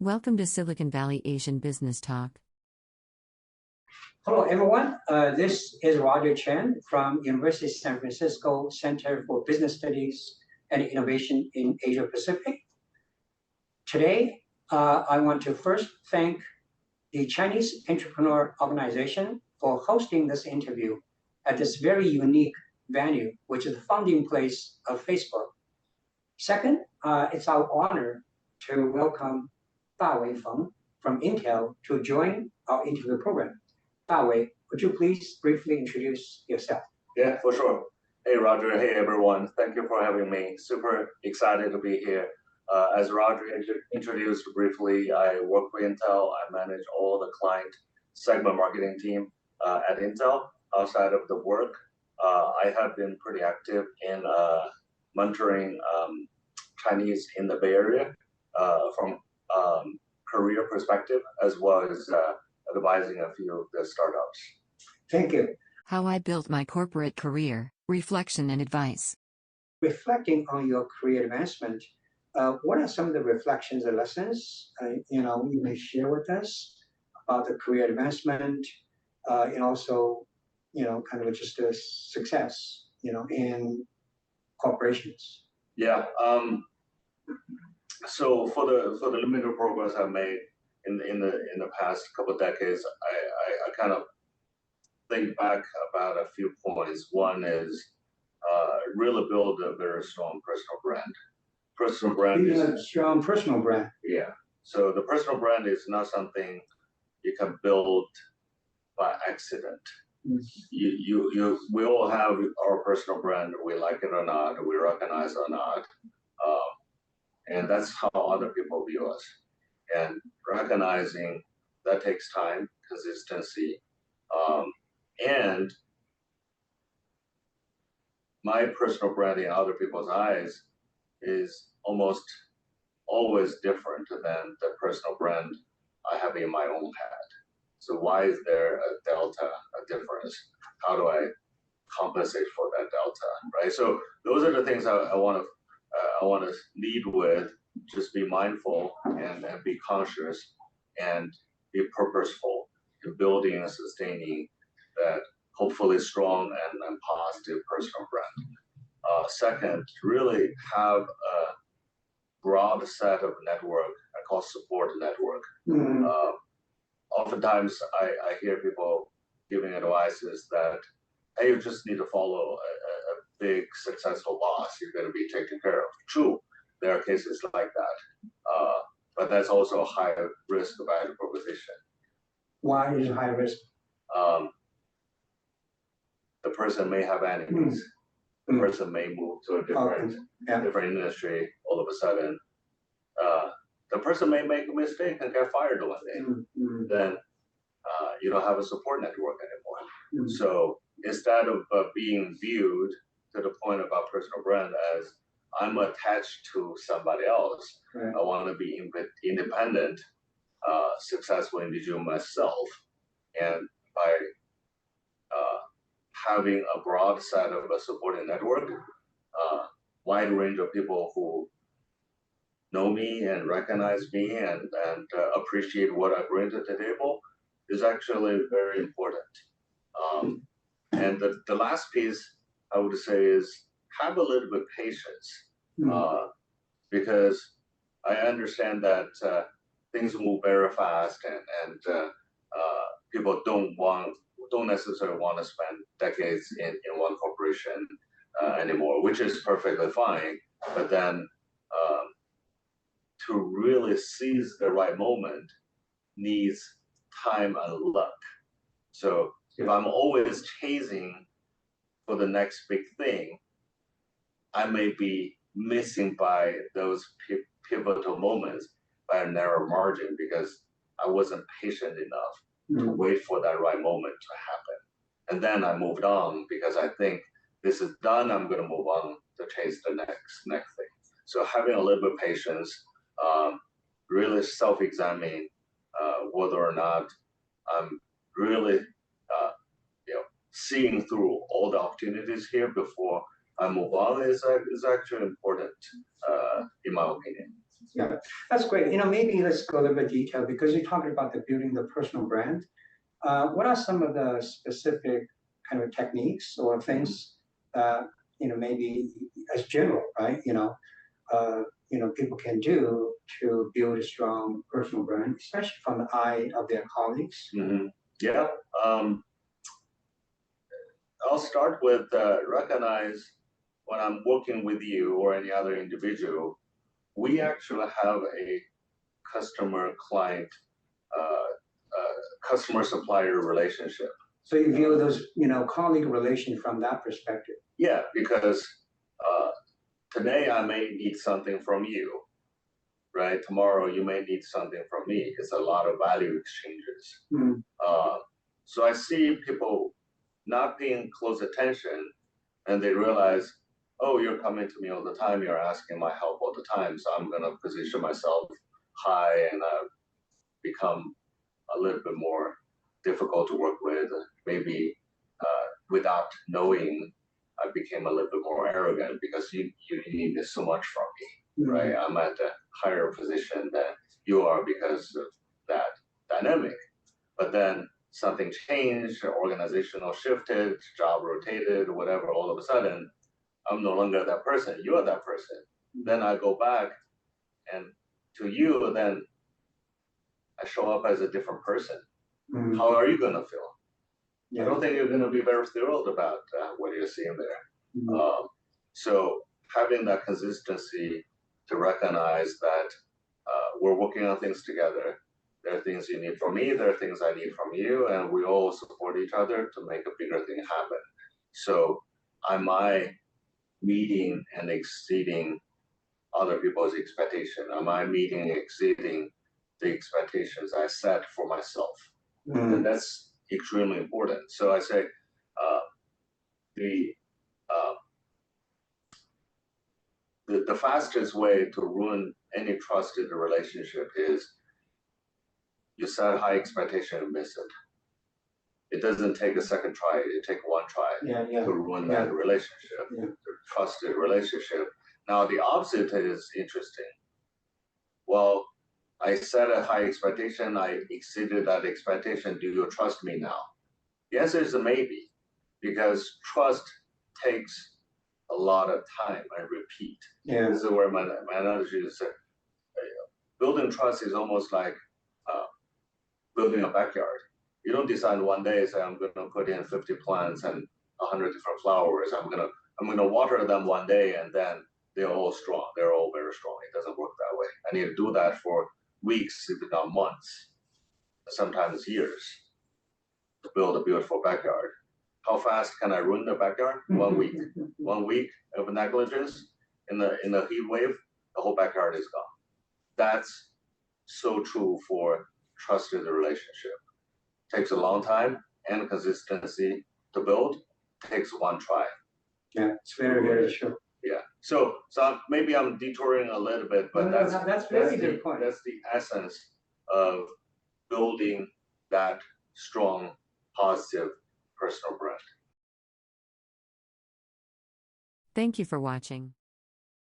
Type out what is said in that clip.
Welcome to Silicon Valley Asian Business Talk. Hello, everyone. This is Roger Chen from University of San Francisco Center for Business Studies and Innovation in Asia Pacific. Today, I want to first thank the Chinese Entrepreneur Organization for hosting this interview at this very unique venue, which is the founding place of Facebook. Second, it's our honor to welcome Dawei Feng from Intel to join our interview program. Dawei, would you please briefly introduce yourself? Yeah, for sure. Hey, Roger. Hey, everyone. Thank you for having me. Super excited to be here. As Roger introduced briefly, I work for Intel. I manage all the client segment marketing team at Intel. Outside of the work, I have been pretty active in mentoring Chinese in the Bay Area from career perspective, as well as advising a few of the startups. Thank you. How I built my corporate career, reflection and advice. Reflecting on your career advancement, what are some of the reflections and lessons you may share with us about the career advancement and also kind of just the success in corporations? Yeah. So for the limited progress I've made in the past couple of decades, I kind of think back about a few points. One is really build a very strong personal brand. Personal brand is a strong personal brand. Yeah. So the personal brand is not something you can build by accident. We all have our personal brand. We like it or not, we recognize it or not, and that's how other people view us. And recognizing that takes time, consistency, and my personal brand in other people's eyes is almost always different than the personal brand I have in my own head. So why is there a delta, a difference? How do I compensate for that delta, right? So those are the things I want to lead with. Just be mindful and be conscious and be purposeful in building and sustaining that hopefully strong and positive personal brand. Second, really have a broad set of network, I call support network. Mm-hmm. Oftentimes I hear people giving advices that, hey, you just need to follow a big successful boss, you're going to be taken care of. True, there are cases like that, but that's also a high risk value proposition. Why is it high risk? The person may have enemies. The person may move to a different industry all of a sudden. The person may make a mistake and get fired one day. Then you don't have a support network anymore. So instead of being viewed to the point about personal brand as I'm attached to somebody else, right. I want to be independent, successful individual myself, and by having a broad set of a supporting network, wide range of people who know me and recognize me and appreciate what I bring to the table is actually very important. And the last piece I would say is have a little bit of patience, because I understand that things move very fast and people don't necessarily want to spend decades in one corporation anymore, which is perfectly fine. But then to really seize the right moment needs time and luck. So if I'm always chasing for the next big thing, I may be missing by those pivotal moments by a narrow margin because I wasn't patient enough to wait for that right moment to happen. And then I moved on because I think this is done, I'm going to move on to chase the next thing. So having a little bit of patience, really self-examining whether or not I'm really seeing through all the opportunities here before I move on is actually important, in my opinion. Yeah, that's great. Maybe let's go a little bit detail because you're talking about the building the personal brand. What are some of the specific kind of techniques or things that maybe as general, right? People can do to build a strong personal brand, especially from the eye of their colleagues. Yeah. I'll start with recognize when I'm working with you or any other individual, we actually have a customer-client, customer-supplier relationship. So you view those, colleague relation from that perspective. Yeah, because today I may need something from you, right? Tomorrow you may need something from me. It's a lot of value exchanges. So I see people not paying close attention, and they realize, oh, you're coming to me all the time. You're asking my help all the time. So I'm going to position myself high and become a little bit more difficult to work with. Maybe without knowing, I became a little bit more arrogant because you need so much from me, right? I'm at a higher position than you are because of that dynamic. But then something changed, organizational shifted, job rotated, whatever, all of a sudden, I'm no longer that person, you're that person. Then I go back and to you, then I show up as a different person. How are you gonna feel? I don't think you're gonna be very thrilled about what you're seeing there. So having that consistency to recognize that we're working on things together. There are things you need from me, there are things I need from you, and we all support each other to make a bigger thing happen. So am I meeting and exceeding other people's expectation? Am I meeting and exceeding the expectations I set for myself? And that's extremely important. So I say the fastest way to ruin any trusted relationship is you set a high expectation and miss it. It doesn't take a second try, it takes one try to ruin that relationship, the trusted relationship. Now the opposite is interesting. Well, I set a high expectation, I exceeded that expectation, do you trust me now? The answer is a maybe, because trust takes a lot of time and repeat. This is where my analogy is building trust is almost like building a backyard. You don't decide one day, say, I'm going to put in 50 plants and 100 different flowers. I'm going to water them one day, and then they're all strong. They're all very strong. It doesn't work that way. I need to do that for weeks, if not months, sometimes years, to build a beautiful backyard. How fast can I ruin the backyard? 1 week. 1 week of negligence in the heat wave, the whole backyard is gone. That's so true for trusted relationship. Takes a long time and consistency to build. Takes one try. Yeah, it's very, very true. Yeah. So maybe I'm detouring a little bit, but that's very good point. That's the essence of building that strong, positive personal brand. Thank you for watching.